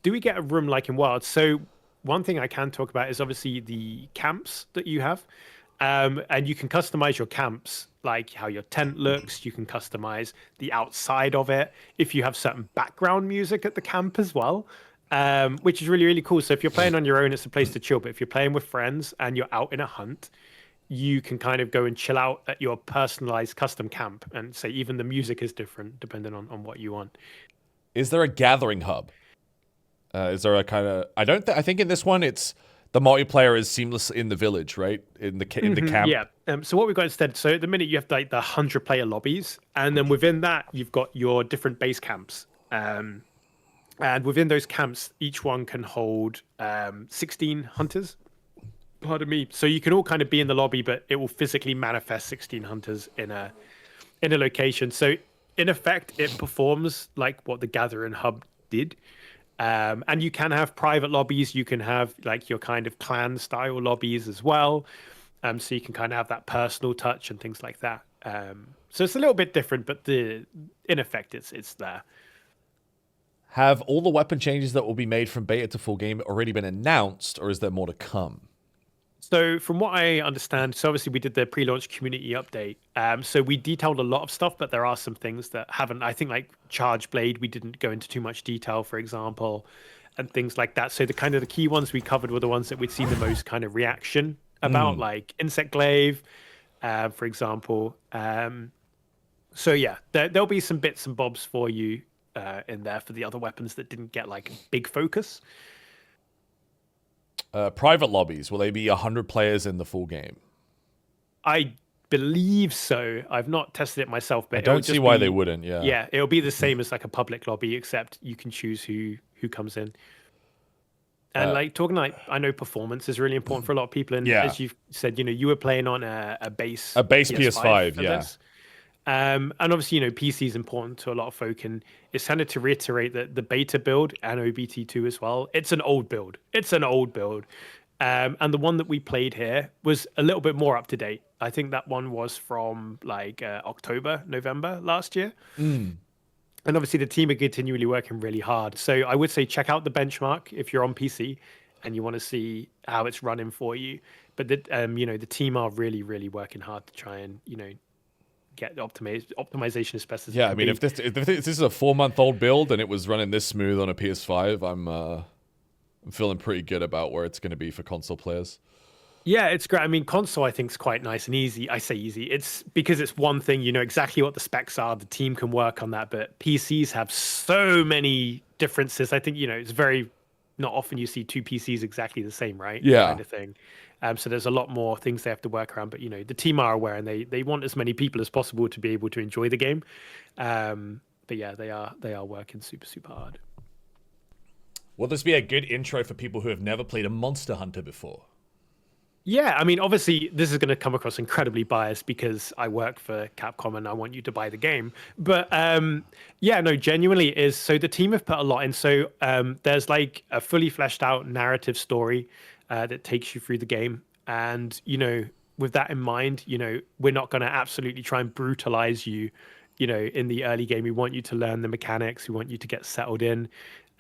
Do we get a room like in Wild? So one thing I can talk about is obviously the camps that you have. And you can customize your camps, like how your tent looks. You can customize the outside of it. If you have certain background music at the camp as well, which is really, really cool. So if you're playing on your own, it's a place to chill. But if you're playing with friends and you're out in a hunt, you can kind of go and chill out at your personalized custom camp. And say even the music is different depending on what you want. Is there a gathering hub? Is there a kind of? I think in this one it's. The multiplayer is seamless in the village, right? In the camp. Yeah. So what we've got instead, so at the minute you have like the 100-player lobbies, and then within that you've got your different base camps. And within those camps, each one can hold 16 hunters. Pardon me. So you can all kind of be in the lobby, but it will physically manifest 16 hunters in a location. So in effect, it performs like what the Gathering Hub did. And you can have private lobbies. You can have like your kind of clan style lobbies as well. So you can kind of have that personal touch and things like that. So it's a little bit different, but in effect, it's there. Have all the weapon changes that will be made from beta to full game already been announced, or is there more to come? So from what I understand, so obviously we did the pre-launch community update. So we detailed a lot of stuff, but there are some things that haven't. I think like Charge Blade, we didn't go into too much detail, for example, and things like that. So the kind of the key ones we covered were the ones that we'd seen the most kind of reaction about, like Insect Glaive, for example. So yeah, there'll be some bits and bobs for you in there for the other weapons that didn't get like big focus. Private lobbies, will they be 100 players in the full game? I believe so. I've not tested it myself, but I don't see why they wouldn't. Yeah, it'll be the same as like a public lobby, except you can choose who comes in. And like talking like, I know performance is really important for a lot of people. And as you've said, you know, you were playing on a base PS5, for yeah. this. And obviously, PC is important to a lot of folk, and it's kind of to reiterate that the beta build and OBT2 as well, it's an old build. It's an old build. And the one that we played here was a little bit more up to date. I think that one was from like October, November last year. And obviously, the team are continually working really hard. So I would say check out the benchmark if you're on PC and you want to see how it's running for you. But the team are really, really working hard to try and get the optimization as best as it Yeah, can I mean, be. if this is a 4-month-old build and it was running this smooth on a PS5, I'm feeling pretty good about where it's going to be for console players. Yeah, it's great. I mean, console I think is quite nice and easy. I say easy. It's because it's one thing, you know exactly what the specs are. The team can work on that, but PCs have so many differences. I think, it's very not often you see two PCs exactly the same, right? Yeah. Kind of thing. So there's a lot more things they have to work around, but the team are aware and they want as many people as possible to be able to enjoy the game. But yeah, they are working super, super hard. Will this be a good intro for people who have never played a Monster Hunter before? Yeah, I mean, obviously, this is going to come across incredibly biased because I work for Capcom and I want you to buy the game. But yeah, no, genuinely it is. So the team have put a lot in. So there's like a fully fleshed out narrative story that takes you through the game. And, with that in mind, we're not going to absolutely try and brutalize you, in the early game. We want you to learn the mechanics. We want you to get settled in.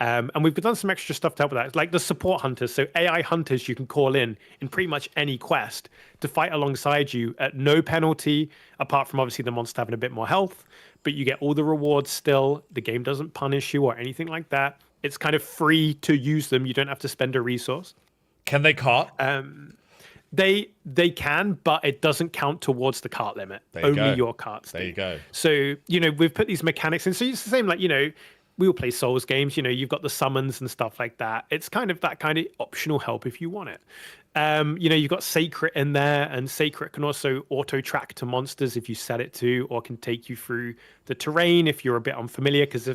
And we've done some extra stuff to help with that. Like the support hunters, so AI hunters you can call in pretty much any quest to fight alongside you at no penalty, apart from obviously the monster having a bit more health, but you get all the rewards still. The game doesn't punish you or anything like that. It's kind of free to use them. You don't have to spend a resource. Can they cart? They can, but it doesn't count towards the cart limit. Only your carts do. There you go. So, we've put these mechanics in. So it's the same, like, we will play Souls games, you've got the summons and stuff like that. It's kind of that kind of optional help if you want it. You've got Seikret in there, and Seikret can also auto-track to monsters if you set it to, or can take you through the terrain if you're a bit unfamiliar, because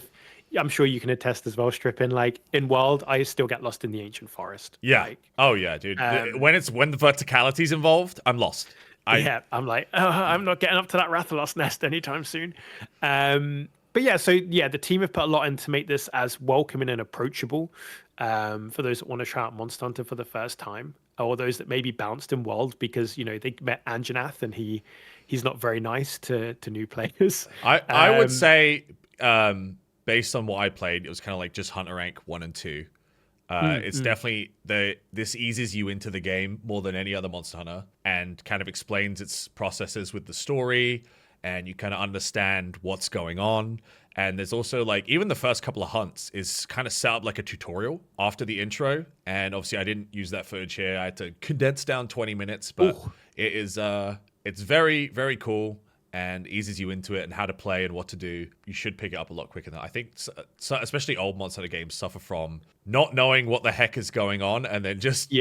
I'm sure you can attest as well, Strippin, like in World, I still get lost in the ancient forest. Yeah. Like, oh yeah, dude. When the verticality's involved, I'm lost. I'm like, I'm not getting up to that Rathalos nest anytime soon. But yeah, so yeah, the team have put a lot in to make this as welcoming and approachable for those that want to try out Monster Hunter for the first time, or those that maybe bounced in World because they met Anjanath and he's not very nice to new players. I would say, based on what I played, it was kind of like just Hunter rank 1 and 2. It's definitely this eases you into the game more than any other Monster Hunter, and kind of explains its processes with the story. And you kind of understand what's going on. And there's also like, even the first couple of hunts is kind of set up like a tutorial after the intro. And obviously I didn't use that footage here. I had to condense down 20 minutes, but it is, it's very, very cool and eases you into it and how to play and what to do. You should pick it up a lot quicker than that. I think, so especially old Monster Hunter games suffer from not knowing what the heck is going on and then just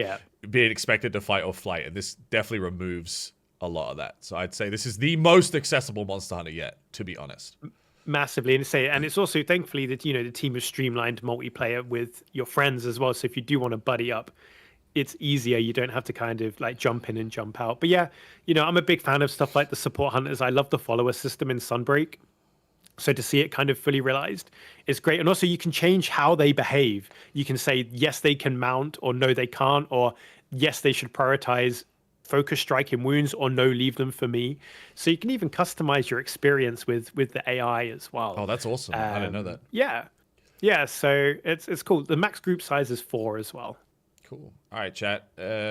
being expected to fight or flight. And this definitely removes a lot of that. So I'd say this is the most accessible Monster Hunter yet, to be honest. Massively, and it's also thankfully that the team has streamlined multiplayer with your friends as well. So if you do want to buddy up, it's easier. You don't have to kind of like jump in and jump out. But yeah, I'm a big fan of stuff like the support hunters. I love the follower system in Sunbreak. So to see it kind of fully realized is great. And also you can change how they behave. You can say, yes, they can mount, or no, they can't, or yes, they should prioritize focus striking wounds, or no, leave them for me. So you can even customize your experience with the AI as well. Oh, that's awesome. I didn't know that. Yeah, so it's cool. The max group size is 4 as well. Cool. All right, chat.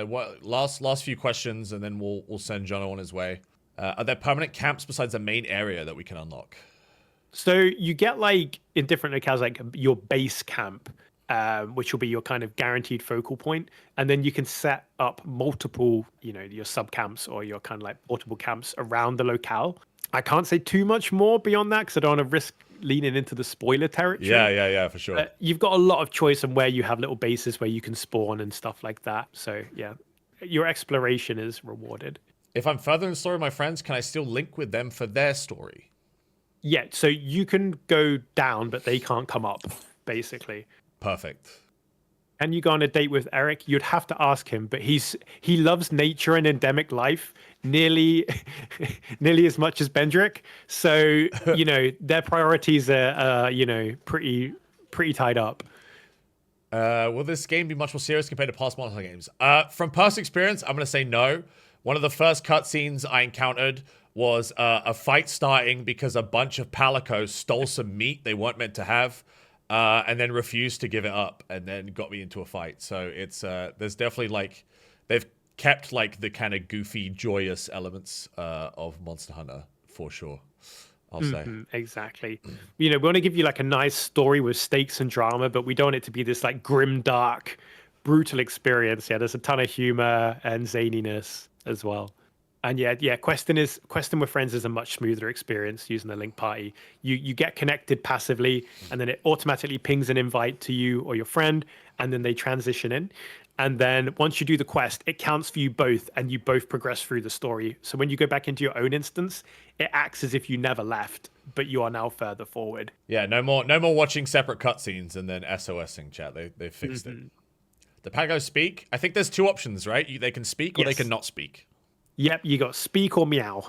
What last few questions, and then we'll send Jonno on his way. Are there permanent camps besides the main area that we can unlock? So you get like in different locales, like your base camp, which will be your kind of guaranteed focal point. And then you can set up multiple, your sub camps or your kind of like portable camps around the locale. I can't say too much more beyond that because I don't want to risk leaning into the spoiler territory. Yeah, for sure. You've got a lot of choice on where you have little bases where you can spawn and stuff like that. So yeah, your exploration is rewarded. If I'm furthering the story of my friends, can I still link with them for their story? Yeah, so you can go down, but they can't come up, basically. Perfect. can you go on a date with Eric? You'd have to ask him, but he loves nature and endemic life nearly nearly as much as Bendrick. So their priorities are pretty tied up. Will this game be much more serious compared to past Monster Hunter games? From past experience, I'm going to say no. One of the first cutscenes I encountered was a fight starting because a bunch of palicos stole some meat they weren't meant to have, and then refused to give it up, and then got me into a fight. So it's there's definitely they've kept the kind of goofy, joyous elements of Monster Hunter for sure. I'll say. Exactly. We want to give you a nice story with stakes and drama, but we don't want it to be this grim, dark, brutal experience. Yeah, there's a ton of humor and zaniness as well. And questing with friends is a much smoother experience using the link party. You get connected passively, and then it automatically pings an invite to you or your friend, and then they transition in. And then once you do the quest, it counts for you both, and you both progress through the story. So when you go back into your own instance, it acts as if you never left, but you are now further forward. Yeah, no more watching separate cutscenes and then SOSing, chat. They fixed it. The Pagos speak. I think there's two options, right? They can speak or they can not speak. Yep, you got speak or meow.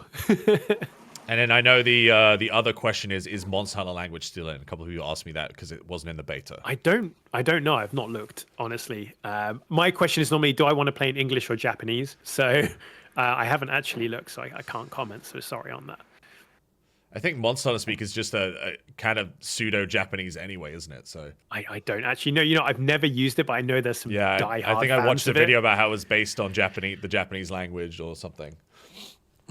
And then I know the other question is Monster Hunter language still in? A couple of you asked me that because it wasn't in the beta. I don't know. I've not looked, honestly. My question is normally, do I want to play in English or Japanese? So I haven't actually looked, so I can't comment. So sorry on that. I think Monster Hunter Speak is just a kind of pseudo-Japanese anyway, isn't it? So I don't actually know. I've never used it, but I know there's some diehard I think I watched a fans of video it. about how it was based on the Japanese language or something.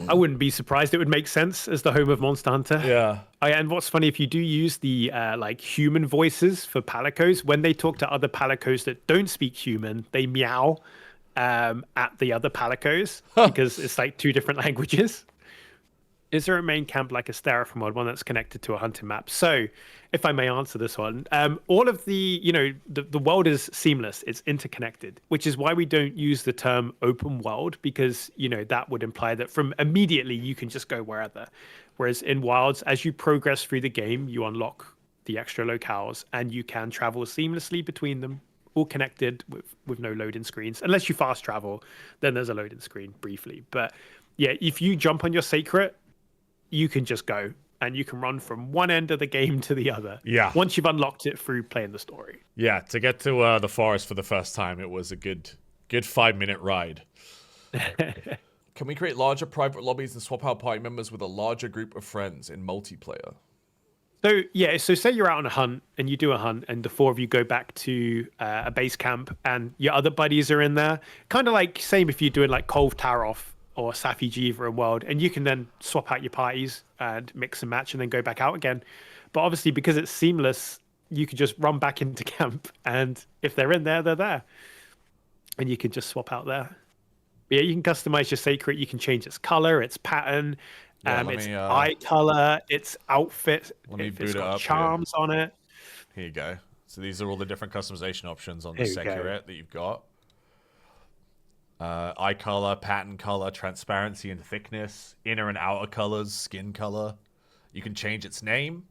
I wouldn't be surprised. It would make sense as the home of Monster Hunter. Yeah. And what's funny, if you do use the human voices for palicos, when they talk to other palicos that don't speak human, they meow at the other palicos because it's two different languages. Is there a main camp like a Styrofoam mod, one that's connected to a hunting map? So, if I may answer this one, all of the world is seamless. It's interconnected, which is why we don't use the term open world, because, that would imply that from immediately you can just go wherever. Whereas in Wilds, as you progress through the game, you unlock the extra locales and you can travel seamlessly between them, all connected with no loading screens. Unless you fast travel, then there's a loading screen briefly. But yeah, if you jump on your Seikret, you can just go and you can run from one end of the game to the other. Yeah. Once you've unlocked it through playing the story. Yeah, to get to the forest for the first time, it was a good 5-minute ride. Can we create larger private lobbies and swap out party members with a larger group of friends in multiplayer? So say you're out on a hunt and you do a hunt and the four of you go back to a base camp and your other buddies are in there. Kind of same if you're doing Cove Taroth or Safi Jiva and World, and you can then swap out your parties and mix and match and then go back out again. But obviously, because it's seamless, you can just run back into camp, and if they're in there, they're there. And you can just swap out there. But yeah, you can customize your Seikret. You can change its color, its pattern, its eye color, its outfit. Let me boot it's it got up charms on it. Here you go. So these are all the different customization options on the Seikret that you've got. Eye color, pattern color, transparency and thickness, inner and outer colors, skin color. You can change its name.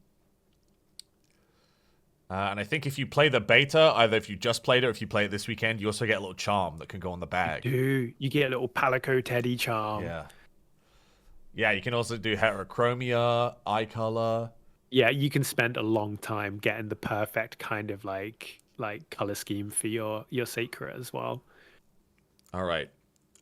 And I think if you play the beta, either if you just played it or if you play it this weekend, you also get a little charm that can go on the bag. You get a little Palico Teddy charm. Yeah. Yeah, you can also do heterochromia, eye color. Yeah, you can spend a long time getting the perfect kind of color scheme for your Seikret as well. All right.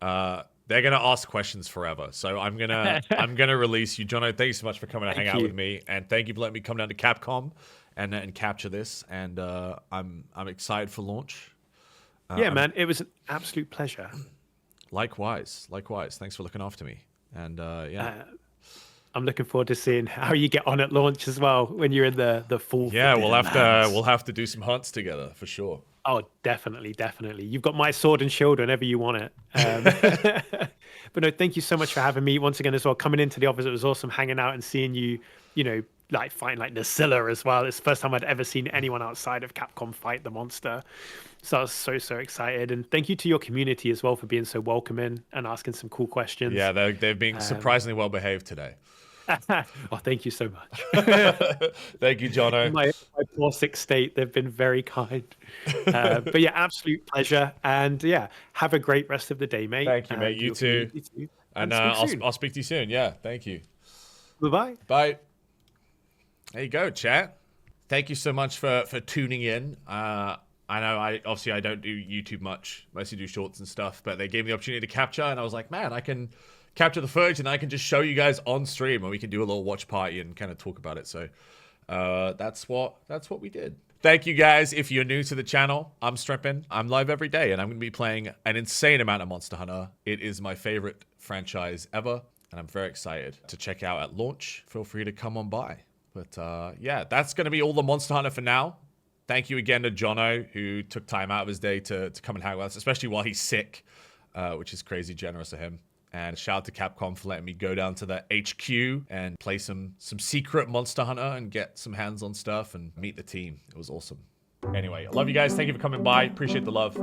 They're gonna ask questions forever, so I'm gonna release you, Jonno. Thank you so much for coming to hang out with me, and thank you for letting me come down to Capcom and capture this. And I'm excited for launch. Yeah, man, it was an absolute pleasure. Likewise. Thanks for looking after me. And I'm looking forward to seeing how you get on at launch as well when you're in the full. Yeah, we'll have to do some hunts together for sure. Oh, definitely. You've got my sword and shield whenever you want it. But no, thank you so much for having me once again as well. Coming into the office, it was awesome hanging out and seeing you, fighting Nasilla as well. It's the first time I'd ever seen anyone outside of Capcom fight the monster. So I was so excited. And thank you to your community as well for being so welcoming and asking some cool questions. Yeah, they've been surprisingly well behaved today. Oh, thank you so much. Thank you, Jonno. My poor sick state, they've been very kind. But yeah, absolute pleasure. And yeah, have a great rest of the day, mate. Thank you, mate. And You we'll too. see you And speak soon. I'll speak to you soon. Yeah, thank you. Bye-bye. Bye. There you go, chat. Thank you so much for tuning in. I know I don't do YouTube much, mostly do shorts and stuff, but they gave me the opportunity to capture, and I was like, man, I can capture the footage and I can just show you guys on stream, and we can do a little watch party and kind of talk about it. So that's what we did. Thank you guys. If you're new to the channel, I'm Strippin. I'm live every day, and I'm going to be playing an insane amount of Monster Hunter. It is my favorite franchise ever, and I'm very excited to check out at launch. Feel free to come on by. But yeah, that's going to be all the Monster Hunter for now. Thank you again to Jonno, who took time out of his day to come and hang with us, especially while he's sick, which is crazy generous of him. And shout out to Capcom for letting me go down to the HQ and play some Seikret Monster Hunter and get some hands-on stuff and meet the team. It was awesome. Anyway, I love you guys. Thank you for coming by. Appreciate the love.